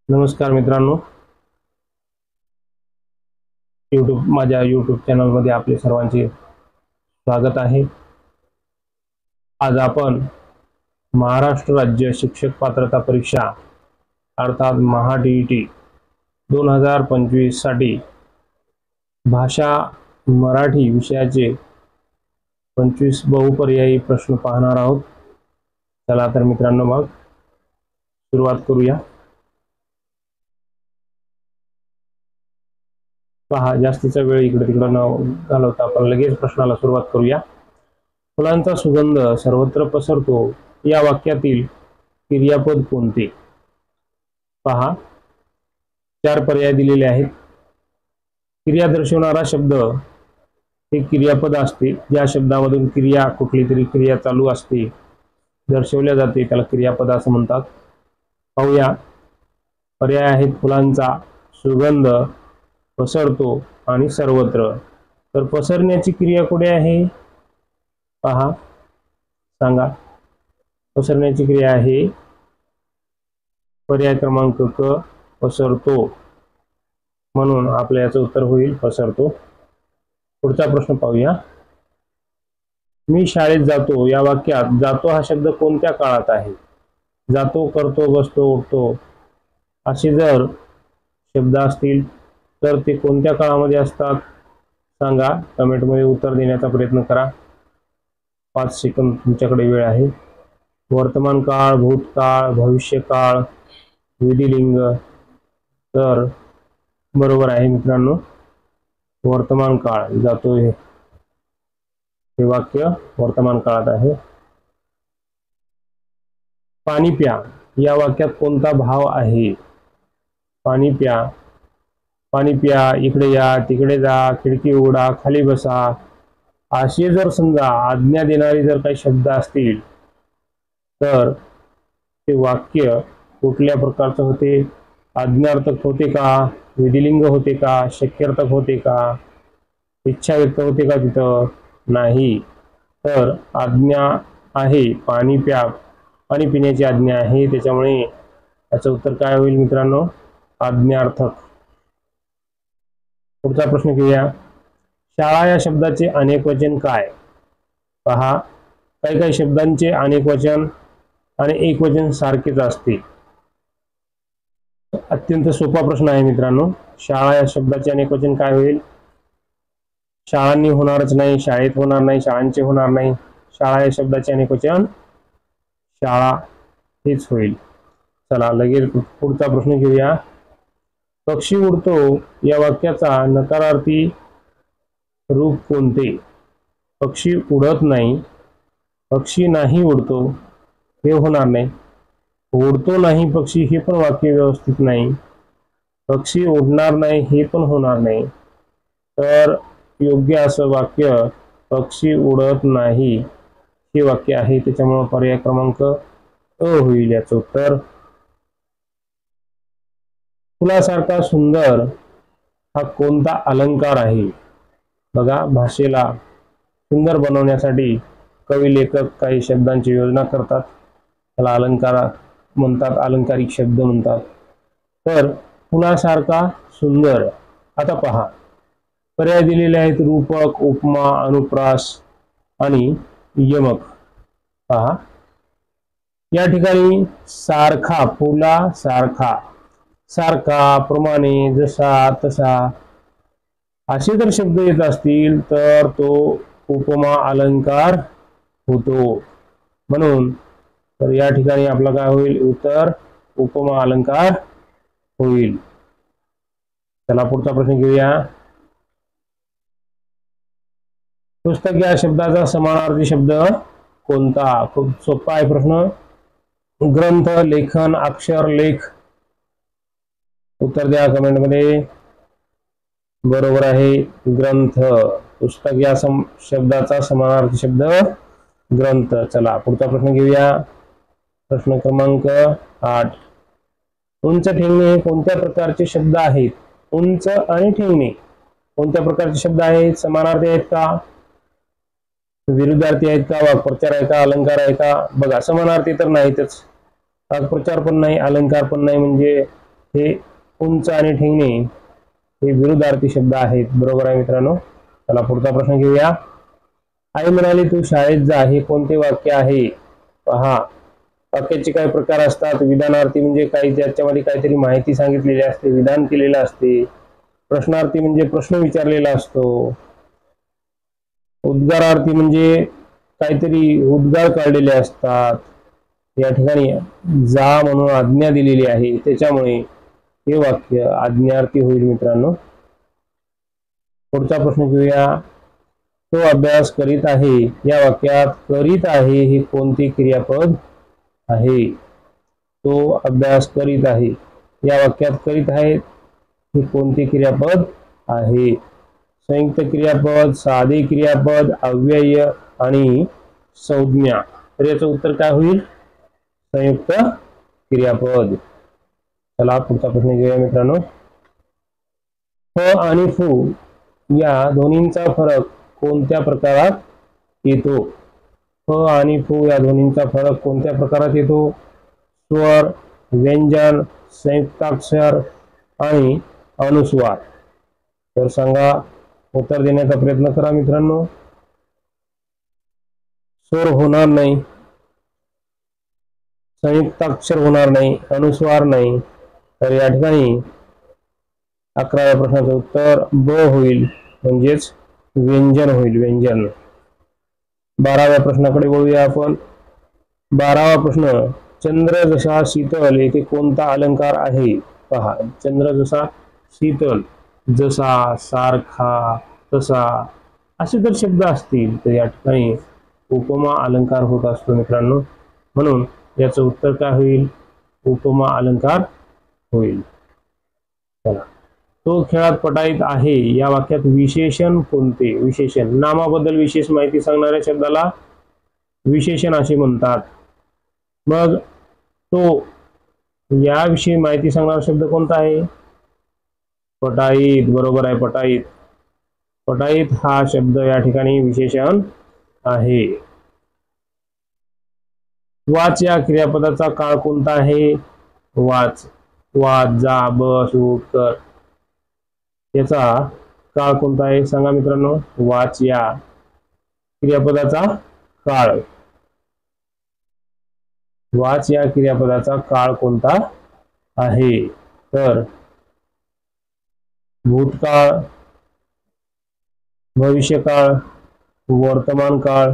नमस्कार मित्रांनो, माझ्या यूट्यूब चॅनलमध्ये आपले सर्वांचे स्वागत आहे। आज आपण महाराष्ट्र राज्य शिक्षक पात्रता परीक्षा अर्थात महा-डी-ई-टी 2025 साठी भाषा मराठी विषयाचे 25 बहुपर्यायी प्रश्न पाहणार आहोत। चला तर मित्रांनो, मग सुरुवात करूया। पहा, जास्तीचा वेळ इकडे तिकडे न घालवता आपण लगेच प्रश्नाला सुरुवात करूया। फुलांचा सुगंध सर्वत्र पसरतो या वाक्यातील क्रियापद कोणते? पहा, 4 पर्याय दिलेले आहेत। क्रिया दर्शवणारा शब्द हे क्रियापद असते। ज्या शब्दामधून क्रिया, कुठली तरी क्रिया चालू असते, दर्शवल्या जाते, त्याला क्रियापद असं म्हणतात। पाहूया, पर्याय आहेत फुलांचा सुगंध, पसरतो आणि सर्वत्र। तर पसरण्याची क्रिया कुठे आहे? पहा, सांगा। पसरण्याची क्रिया आहे पर्याय क्रमांक क, पसरतो, म्हणून आपल्या याचं उत्तर होईल पसरतो। पुढचा प्रश्न पाहूया। मी शाळेत जातो या वाक्यात जातो हा शब्द कोणत्या काळात आहे? जातो, करतो, बसतो, उठतो असे जर शब्द असतील तर ते कोणत्या काळामध्ये असतात? सांगा, कमेंटमध्ये उत्तर देण्याचा प्रयत्न करा। 5 सेकंद तुमच्याकडे वेळ आहे। वर्तमान काळ, भूतकाळ, भविष्यकाळ, विधिलिंग। तर बरोबर आहे मित्रांनो, वर्तमान काळ। जातो हे वाक्य वर्तमान काळात आहे। पाणी प्या या वाक्यात कोणता भाव आहे? पाणी प्या, पाणी प्या, इकडे या, तिकडे जा, खिडकी उघडा, खाली बसा असे जर समजा आज्ञा देणारे जर काही शब्द असतील तर ते वाक्य कुठल्या प्रकारचं होते? आज्ञार्थक होते का? विधिलिंग होते का? शक्यार्थक होते का? इच्छा व्यक्त होते का तिथं? नाही। तर आज्ञा आहे, पाणी प्या, पाणी पिण्याची आज्ञा आहे, त्याच्यामुळे याचं उत्तर काय होईल मित्रांनो? आज्ञार्थक। पुढचा प्रश्न घेऊया। शाळा या शब्दाचे अनेक वचन काय? पहा, काही काही शब्दांचे अनेक वचन आणि एक वचन सारखेच असते। अत्यंत सोपा प्रश्न आहे मित्रांनो। शाळा या शब्दाचे अनेक वचन काय होईल? शाळांनी होणारच नाही, शाळेत होणार नाही, शाळांचे होणार नाही। शाळा या शब्दाचे अनेक वचन शाळा हेच होईल। चला लगेच पुढचा प्रश्न घेऊया। पक्षी उडतो या वाक्याचा नकारार्थी रूप कोणते? पक्षी उडत नाही, पक्षी नाही उडतो हे होणार नाही, उडतो नाही पक्षी हे पण वाक्य व्यवस्थित नाही, पक्षी उडणार नाही हे पण होणार नाही। तर योग्य असं वाक्य पक्षी उडत नाही हे वाक्य आहे, त्याच्यामुळे पर्याय क्रमांक अ होईल याचं उत्तर। फुलासारखा सुंदर हा कोणता अलंकार आहे? बघा, भाषेला सुंदर बनवण्यासाठी कवी लेखक काही शब्दांची योजना करतात, त्याला अलंकार म्हणतात, अलंकारिक शब्द म्हणतात। तर फुलासारखा सुंदर, आता पहा पर्याय दिलेले आहेत रूपक, उपमा, अनुप्रास आणि यमक। पहा, या ठिकाणी सारखा, फुला सारखा, सारखा, प्रमाणे, जसा, तसा असे जर शब्द येत असतील तर तो उपमा अलंकार होतो। म्हणून तर या ठिकाणी आपला काय होईल उत्तर? उपमा अलंकार होईल। चला पुढचा प्रश्न घेऊया। पुस्तक या शब्दाचा समानार्थी शब्द कोणता? खूप सोपा आहे प्रश्न। ग्रंथ, लेखन, अक्षर, लेख। उत्तर द्या कमेंट मध्ये। बरोबर आहे, ग्रंथ। पुस्तक या शब्दाचा समानार्थी शब्द ग्रंथ। चला पुढचा प्रश्न घेऊया। प्रश्न क्रमांक 8। उंच, ठेंगणे हे कोणत्या प्रकारचे शब्द आहेत? उंच आणि ठेंगणे कोणत्या प्रकारचे शब्द आहेत? समानार्थी आहेत का? विरुद्धार्थी आहेत का? वाक्प्रचार आहे का? अलंकार आहे का? बघा, समानार्थी तर नाहीतच, वाक्प्रचार पण नाही, अलंकार पण नाही, म्हणजे हे उंच आणि ठेंगणे हे विरुद्धार्थी शब्द आहेत। बरोबर आहे मित्रांनो। चला पुढचा प्रश्न घेऊया। आई म्हणाली तू शाळेत जा हे कोणते वाक्य आहे? पहा, वाक्याचे काय प्रकार असतात। विधानार्थी म्हणजे काही त्याच्यामध्ये काहीतरी माहिती सांगितलेली असते, विधान केलेलं असते। प्रश्नार्थी म्हणजे प्रश्न विचारलेला असतो। उद्गारार्थी म्हणजे काहीतरी उद्गार काढलेले असतात। या ठिकाणी जा म्हणून आज्ञा दिलेली आहे, त्याच्यामुळे हे वाक्य आज्ञार्थी होईल मित्रांनो। पुढचा प्रश्न घेऊया। तो अभ्यास करीत आहे या वाक्यात करीत आहे हे कोणते क्रियापद आहे? तो अभ्यास करीत आहे या वाक्यात करीत आहे हे कोणते क्रियापद आहे? संयुक्त क्रियापद, साधे क्रियापद, अव्यय आणि संज्ञा। तर याचं उत्तर काय होईल? संयुक्त क्रियापद। चला पुढचा प्रश्न घेऊया मित्रांनो। फ आणि फू या दोन्हींचा फरक कोणत्या प्रकारात येतो? फ आणि फू या दोन्हींचा फरक कोणत्या प्रकारात येतो? स्वर, व्यंजन, संयुक्ताक्षर आणि अनुस्वार। तर सांगा, उत्तर देण्याचा प्रयत्न करा मित्रांनो। स्वर होणार नाही, संयुक्ताक्षर होणार नाही, अनुस्वार नाही। तर या ठिकाणी 11व्या प्रश्नाचं उत्तर ब होईल, म्हणजेच व्यंजन होईल, व्यंजन। 12व्या प्रश्नाकडे वळूया आपण। 12वा प्रश्न, चंद्र जसा शीतल येथे कोणता अलंकार आहे? पहा, चंद्र जसा शीतल, जसा, सारखा, तसा असे जर शब्द असतील तर या ठिकाणी उपमा अलंकार होत असतो मित्रांनो। म्हणून याचं उत्तर काय होईल? उपमा अलंकार होईल। चला, तो खेळात पटाईत आहे या वाक्यात विशेषण कोणते? विशेषण, नामाबद्दल विशेष माहिती सांगणाऱ्या शब्दाला विशेषण असे म्हणतात। मग तो याविषयी माहिती सांगणारा शब्द कोणता आहे? पटाईत। बरोबर आहे, पटाईत। पटाईत हा शब्द या ठिकाणी विशेषण आहे। वाच या क्रियापदाचा काळ कोणता आहे? वाच, वाच, जा, बस, उठ, कर याचा काळ कोणता आहे? सांगा मित्रांनो। वाच या क्रियापदाचा काळ, वाच या क्रियापदाचा काळ कोणता आहे? तर भूतकाळ, भविष्यकाळ, वर्तमान काळ।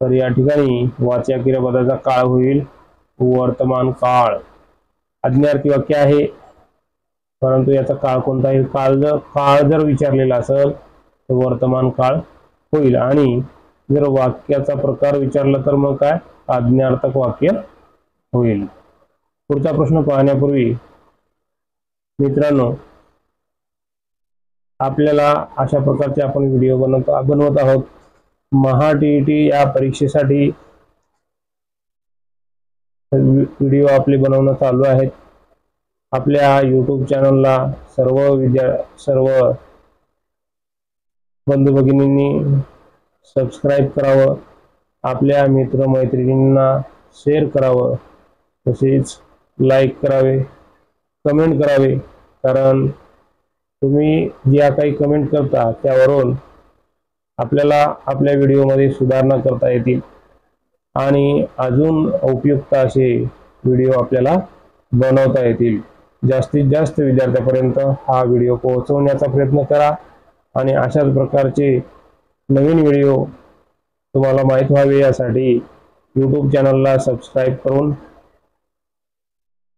तर या ठिकाणी वाच या क्रियापदाचा काळ होईल वर्तमान काळ। आज्ञार्थी वाक्य आहे, परंतु याचा काळ कोणता आहे? काळ जर विचारलेला असेल तर वर्तमान काळ होईल, आणि जर वाक्याचा प्रकार विचारला तर मग काय? आज्ञार्थक वाक्य होईल। पुढचा प्रश्न पाहण्यापूर्वी मित्रांनो, आपल्याला अशा प्रकारचे आपण व्हिडिओ बनवत आहोत। महा-टी-ई-टी या परीक्षेसाठी व्हिडिओ आपले बनवणं चालू आहेत। आपल्या YouTube चॅनलला सर्व बंधू भगिनींनी सबस्क्राईब करावं, आपल्या मित्रमैत्रिणींना शेअर करावं, तसेच लाईक करावे, कमेंट करावे। कारण तुम्ही ज्या काही कमेंट करता त्यावरून आपल्याला आपल्या व्हिडिओमध्ये सुधारणा करता येतील आणि अजून उपयुक्त असे व्हिडिओ आपल्याला बनवता येतील। जास्तीत जास्त विद्यार्थ्यांपर्यंत हा व्हिडिओ पोहोचवण्याचा प्रयत्न करा आणि अशाच प्रकारचे नवीन व्हिडिओ तुम्हाला माहित व्हावे यासाठी YouTube चॅनलला सबस्क्राईब करून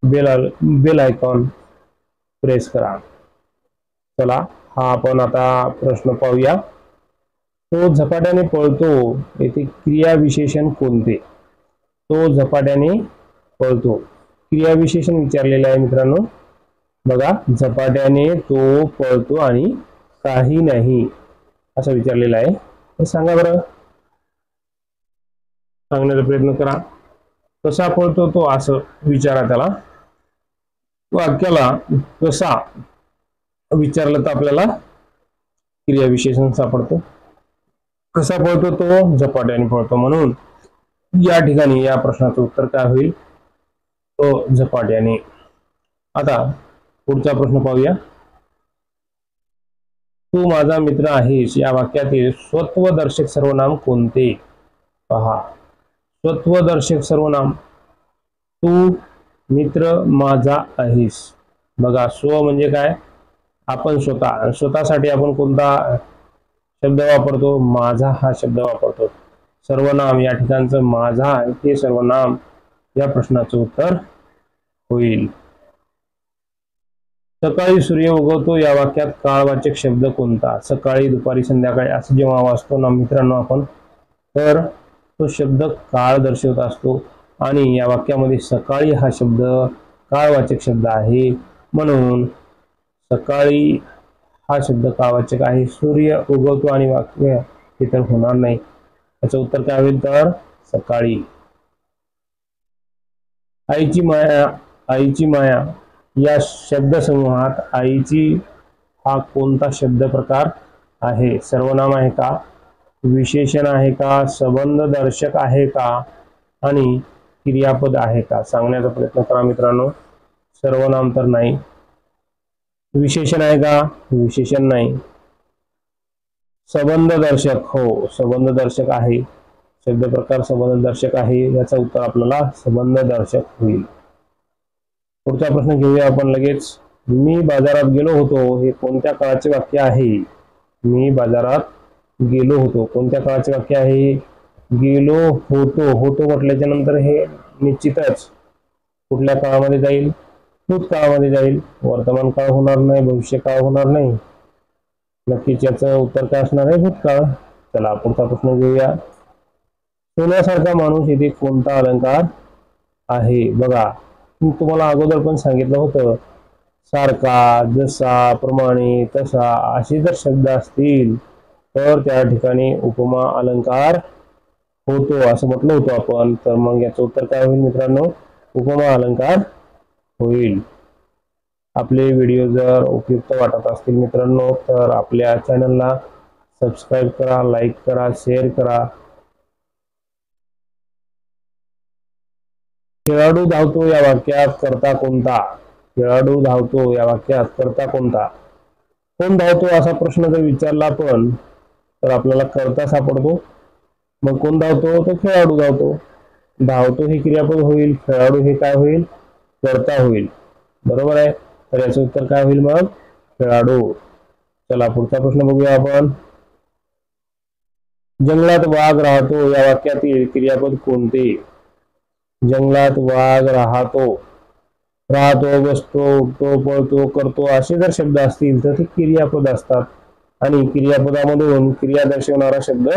बेल आयकॉन प्रेस करा। चला, हा आपण आता प्रश्न पाहूया। तो झपाट्याने पळतो येथे क्रियाविशेषण कोणते? तो झपाट्याने पळतो, क्रियाविशेषण विचारलेलं आहे मित्रांनो। बघा, झपाट्याने तो पळतो आणि काही नाही असं विचारलेलं आहे। तर सांगा बरं, सांगण्याचा प्रयत्न करा। कसा पळतो तो असं विचारा त्याला। वाक्याला कसा विचारलं तर आपल्याला क्रियाविशेषण सापडतं। कसा पळतो तो? झपाट्याने पळतो। म्हणून या ठिकाणी या प्रश्नाचं उत्तर काय होईल? तो झपाट्याने। आता पुढचा प्रश्न पाहूया। तू माझा मित्र आहेस या वाक्यातील स्वत्वदर्शक सर्वनाम कोणते? पहा, स्वत्वदर्शक सर्वनाम तू मित्र माझा आहेस। बघा, स्व म्हणजे काय? आपण स्वतः, स्वतःसाठी आपण कोणता शब्द वापरतो? माझा हा शब्द वापरतो। सर्वनाम या ठिकाणचं माझा हे सर्वनाम या प्रश्नाचं उत्तर होईल। सकाळी सूर्य उगवतो या वाक्यात काळवाचक शब्द कोणता? सकाळी, दुपारी, संध्याकाळी असं जेव्हा वाचतो ना मित्रांनो आपण, तर तो शब्द काळ दर्शवत असतो आणि या वाक्यामध्ये सकाळी हा शब्द काळवाचक शब्द आहे, म्हणून सकाळी हा शब्द काळवाचक आहे। सूर्य उगवतो आणि वाक्य हे तर होणार नाही, याचं उत्तर काय होईल तर सकाळी। आईची माया, आईची माया या शब्दसमूहात आईची हा कोणता शब्द प्रकार आहे? सर्वनाम आहे का, विशेषण आहे का, संबंध दर्शक आहे का आणि क्रियापद आहे का? सांगण्याचा प्रयत्न करा मित्रांनो। सर्वनाम तर नाही, विशेषण आहे का, विशेषण नाही, संबंध दर्शक, हो संबंध दर्शक आहे, शब्द प्रकार संबंध दर्शक आहे, याचा उत्तर आपल्याला संबंध दर्शक होईल। पुढचा प्रश्न घेऊया आपण लगेच। मी बाजारात गेलो होतो हे कोणत्या काळाचे वाक्य आहे? मी बाजारात गेलो होतो कोणत्या काळाचे वाक्य आहे? गेलो होतो, होतो म्हटल्याच्या नंतर हे निश्चितच कुठल्या काळामध्ये जाईल? भूतकाळामध्ये जाईल। वर्तमान काळ होणार नाही, भविष्य काळ होणार नाही, नक्कीच याचं उत्तर काय असणार आहे? भूतकाळ। चला पुढचा प्रश्न घेऊया। सोन्यासारखा माणूस येथे कोणता अलंकार आहे? बघा, मी तुम्हाला अगोदर पण सांगितलं होतं, सारखा, जसा, प्रमाणे, तसा असे जर शब्द असतील तर त्या ठिकाणी उपमा अलंकार होतो असं म्हटलं होतं आपण, तर मग याचं उत्तर काय होईल मित्रांनो? उपमा अलंकार होईल। आपले व्हिडिओ जर उपयुक्त वाटत असतील मित्रांनो तर आपल्या चॅनलला सबस्क्राईब करा, लाईक करा, शेअर करा। खेळाडू धावतो या वाक्यात कर्ता कोणता? खेळाडू धावतो या वाक्यात कर्ता कोणता? कोण धावतो असा प्रश्न जर विचारला आपण तर आपल्याला कर्ता सापडतो। मग कोण धावतो? तो खेळाडू धावतो। धावतो हे क्रियापद होईल, खेळाडू हे काय होईल? कर्ता होईल, बरोबर आहे। तर याचं उत्तर काय होईल मग? खेळाडू। चला पुढचा प्रश्न बघूया आपण। जंगलात वाघ राहतो या वाक्यातील क्रियापद कोणते? जंगलात वाघ राहतो, राहतो, बसतो, उठतो, पळतो, करतो असे जर शब्द असतील तर ते क्रियापद असतात आणि क्रियापदामधून क्रिया दर्शवणारा शब्द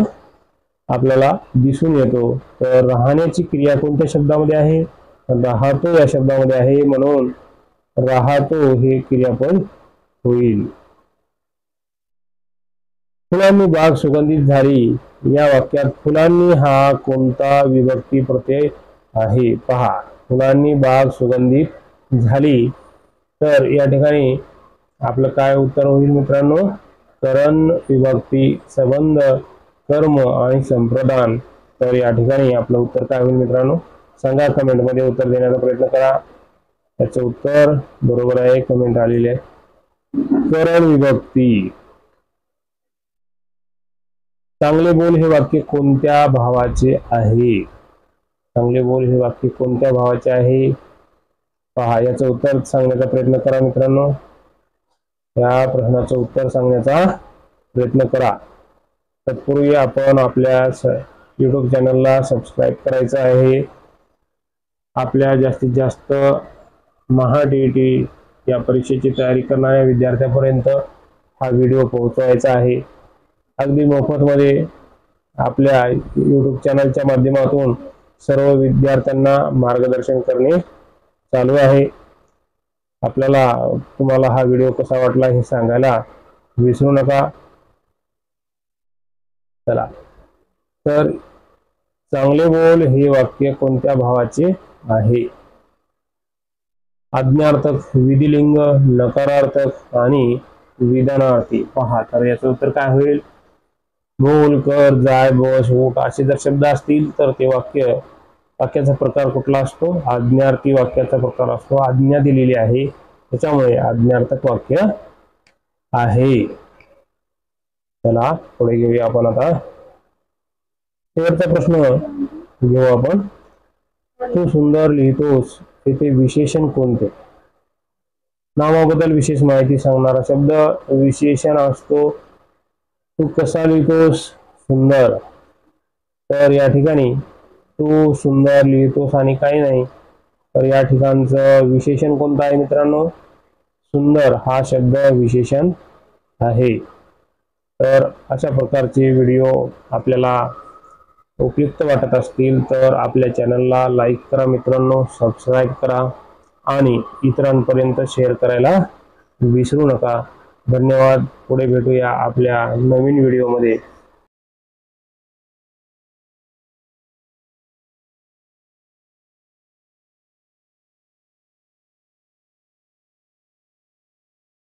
आपल्याला दिसून येतो। तर राहण्याची क्रिया कोणत्या शब्दामध्ये आहे? राहतो या शब्दामध्ये आहे, म्हणून राहतो हे क्रियापद होईल। फुलांनी बाग सुगंधित झाली या वाक्यात फुलांनी हा कोणता विभक्ती प्रत्यय आहे? पहा, फुलांनी बाग सुगंधित झाली तर या ठिकाणी आपलं काय उत्तर होईल मित्रांनो? करण विभक्ती, संबंध, कर्म आणि संप्रदान। तर या ठिकाणी आपलं उत्तर काय होईल मित्रांनो? सांगा, कमेंट मध्ये उत्तर देण्याचा प्रयत्न करा। याचं उत्तर बरोबर आहे, कमेंट आलेली आहे, करण विभक्ती। चांगले बोल हे वाक्य कोणत्या भावाचे आहे? चांगले बोल हे वाक्य कोणत्या भावाचे आहे? पहा, याचं उत्तर सांगण्याचा प्रयत्न करा मित्रांनो। या प्रश्नाचं उत्तर सांगण्याचा प्रयत्न करा। तत्पूर्वी आपण आपल्या YouTube चॅनलला सबस्क्राईब करायचं आहे। आपल्या जास्तीत जास्त महा-DET या परीक्षेची तयारी करणाऱ्या विद्यार्थ्यांपर्यंत हा व्हिडिओ पोहोचवायचा आहे। अगदी मोफतमध्ये आपल्या YouTube चॅनलच्या माध्यमातून सर्व विद्यार्थ्यांना मार्गदर्शन करणे चालू आहे। आपल्याला तुम्हाला हा व्हिडिओ कसा वाटला हे सांगायला विसरू नका। चला, तर चांगले बोल हे वाक्य कोणत्या भावाचे आहे? आज्ञार्थक, विधिलिंग, नकारार्थक आणि विधानार्थी। पहा, तर याचं उत्तर काय होईल? बोल, कर, जाय, बस, उठ असे जर शब्द असतील तर ते वाक्याचा प्रकार कुठला असतो? आज्ञार्थी वाक्याचा प्रकार असतो। आज्ञा दिलेली आहे त्याच्यामुळे आज्ञार्थक वाक्य आहे। चला पुढे घेऊया आपण आता शेवटचा प्रश्न घेऊ आपण। तू सुंदर लिहितोस तेथे विशेषण कोणते? नामाबद्दल विशेष माहिती सांगणारा शब्द विशेषण असतो। तू कसा लिहितोस? सुंदर। तर या ठिकाणी तू सुंदर लिहितोस आणि काही नाही, तर या ठिकाणचं विशेषण कोणतं आहे मित्रांनो? सुंदर हा शब्द विशेषण आहे। तर अशा प्रकारचे व्हिडिओ आपल्याला उपयुक्त वाटत असतील तर आपल्या चॅनलला लाईक करा मित्रांनो, सबस्क्राईब करा आणि इतरांपर्यंत शेअर करायला विसरू नका। धन्यवाद। पुढे भेटूया आपल्या नवीन व्हिडिओमध्ये।